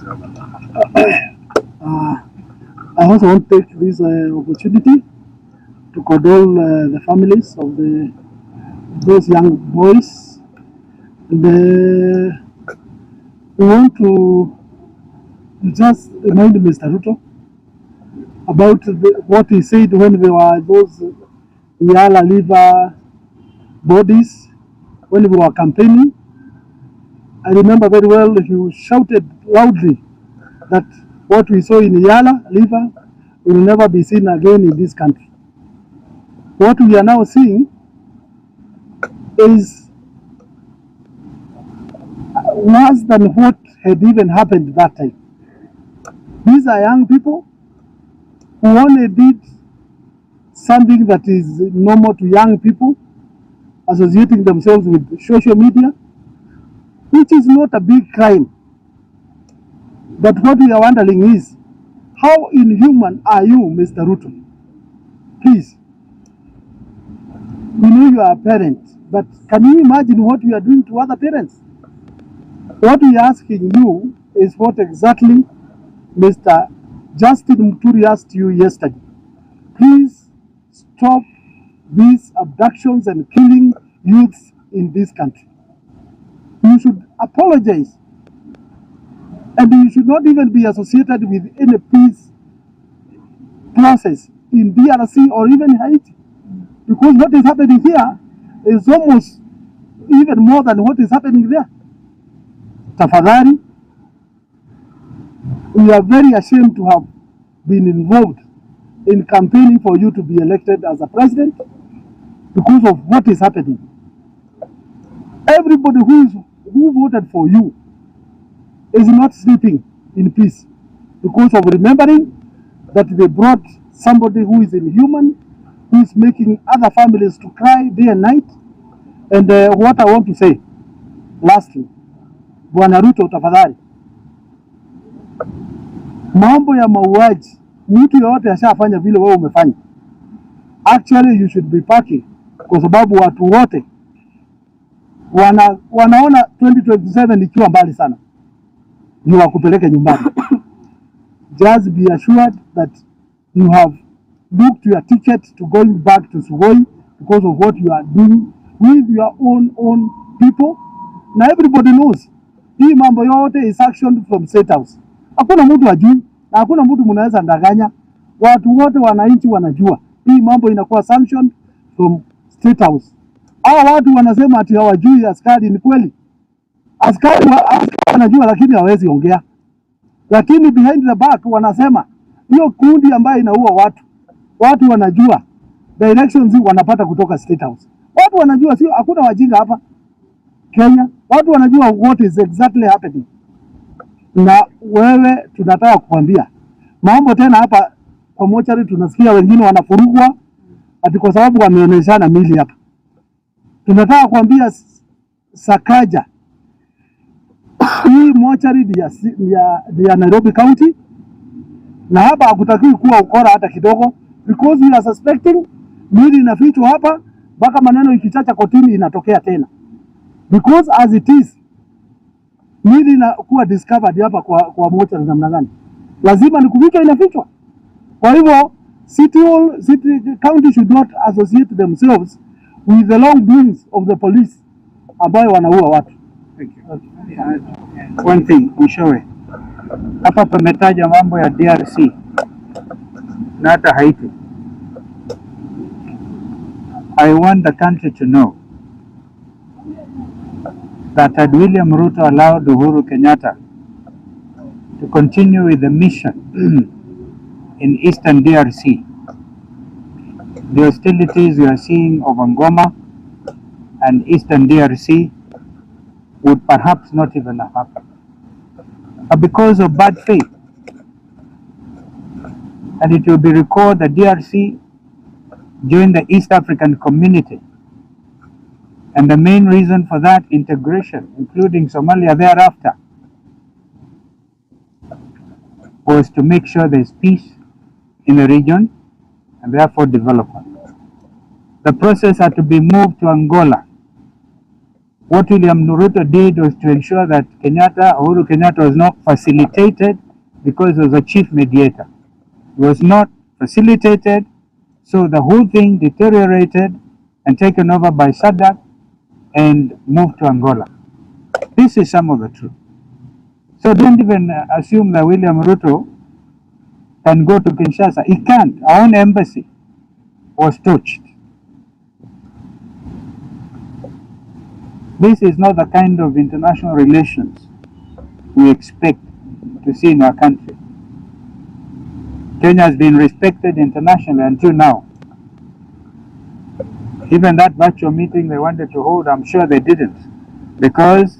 I also want to take this opportunity to condole the families of those young boys. And we want to just remind Mr. Ruto about what he said when there were those Yala liver bodies, when we were campaigning. I remember very well he shouted loudly that what we saw in Yala liver will never be seen again in this country. What we are now seeing is worse than what had even happened that time. These are young people who only did something that is normal to young people, associating themselves with social media, which is not a big crime. But what we are wondering is, how inhuman are you, Mr. Ruto? Please, we know you are a parent, but can you imagine what you are doing to other parents? What we are asking you is what exactly Mr. Justin Muturi asked you yesterday. Please stop these abductions and killing youths in this country. You should apologize, and you should not even be associated with any peace process in DRC or even Haiti, because what is happening here is almost even more than what is happening there. Tafadhali, we are very ashamed to have been involved in campaigning for you to be elected as a president because of what is happening. Everybody who voted for you is not sleeping in peace because of remembering that they brought somebody who is inhuman, who is making other families to cry day and night. And what I want to say, lastly, Bwana Ruto, tafadhali, mambo ya mauaji, mtu yote ashafanya vile wewe umefanya. Actually you should be packing, kwa sababu watu wote wanaona 2027 ikiwa mbali sana, ni wakupeleke nyumbani. Just be assured that you have booked your ticket to going back to Sugoi because of what you are doing with your own people. Na everybody knows hii mambo yote is action from State House. Hakuna mtu ajui na hakuna mtu mnaweza ndanganya. Watu wote wananchi wanajua hii mambo inakuwa sanction from State House. Hao watu wanasema ati hawajui askari, ni kweli. Askari wanajua lakini hawezi ongea. Lakini behind the back wanasema hiyo kundi ambayo inaua watu wanajua directions wanapata kutoka State House. Watu wanajua, sio hakuna wajinga hapa Kenya. Watu wanajua what is exactly happening. Na wewe tunataka kukwambia mambo tena hapa kwa mochari, tunasikia wengine wanafurugwa ati kwa sababu wameoneshana mili hapa. Tunataka kukwambia Sakaja, hii mochari ya Nairobi County, na hapa hakutakiwi kuwa ukora hata kidogo, because we are suspecting mili inafichwa hapa mpaka maneno ikichacha kotini inatokea tena, because as it is mili inakuwa discovered hapa kwa mochari namna gani, lazima ni kufichwa, inafichwa. Kwa hivyo city county should not associate themselves with the long doings of the police ambayo wanaua watu. Thank you. One thing, mshauri. Hapa pametaja mambo ya DRC na hata Haiti. I want the country to know that had William Ruto allowed Uhuru Kenyatta to continue with the mission in Eastern DRC, the hostilities we are seeing over Ngoma and Eastern DRC would perhaps not even have happened. But because of bad faith, and it will be recalled that DRC joined the East African community, and the main reason for that integration, including Somalia thereafter, was to make sure there is peace in the region and therefore development. The process had to be moved to Angola What William Ruto did was to ensure that Uhuru Kenyatta was not facilitated because he was a chief mediator. He was not facilitated, so the whole thing deteriorated and taken over by SADC and moved to Angola. This is some of the truth. So don't even assume that William Ruto can go to Kinshasa. He can't. Our own embassy was touched. This is not the kind of international relations we expect to see in our country. Kenya has been respected internationally until now. Even that virtual meeting they wanted to hold, I'm sure they didn't, because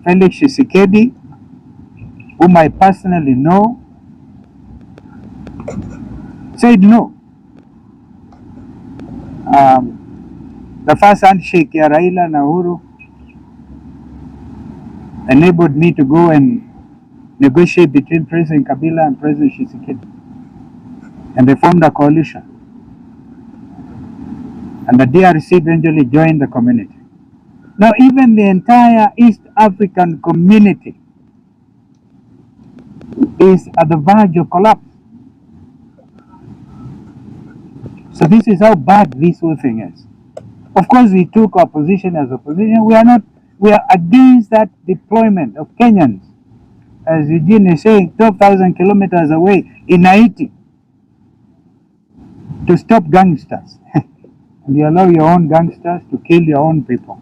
Felix Tshisekedi, whom I personally know, said no. The first handshake ya Raila na Uhuru enabled me to go and negotiate between President Kabila and President Tshisekedi. And they formed a coalition. And the DRC eventually joined the community. Now even the entire East African community is at the verge of collapse. So this is how bad this whole thing is. Of course, we took our position as opposition. We are against that deployment of Kenyans, as Eugene is saying, 12,000 kilometers away in Haiti to stop gangsters. And you allow your own gangsters to kill your own people.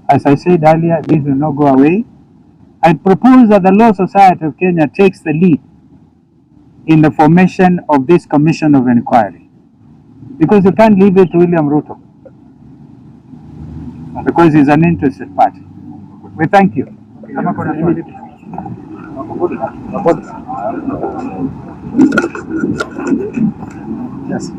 As I said earlier, this will not go away. I propose that the Law Society of Kenya takes the lead in the formation of this commission of inquiry. Because you can't leave it to William Ruto. Because he's an interested party. We thank you. Yes.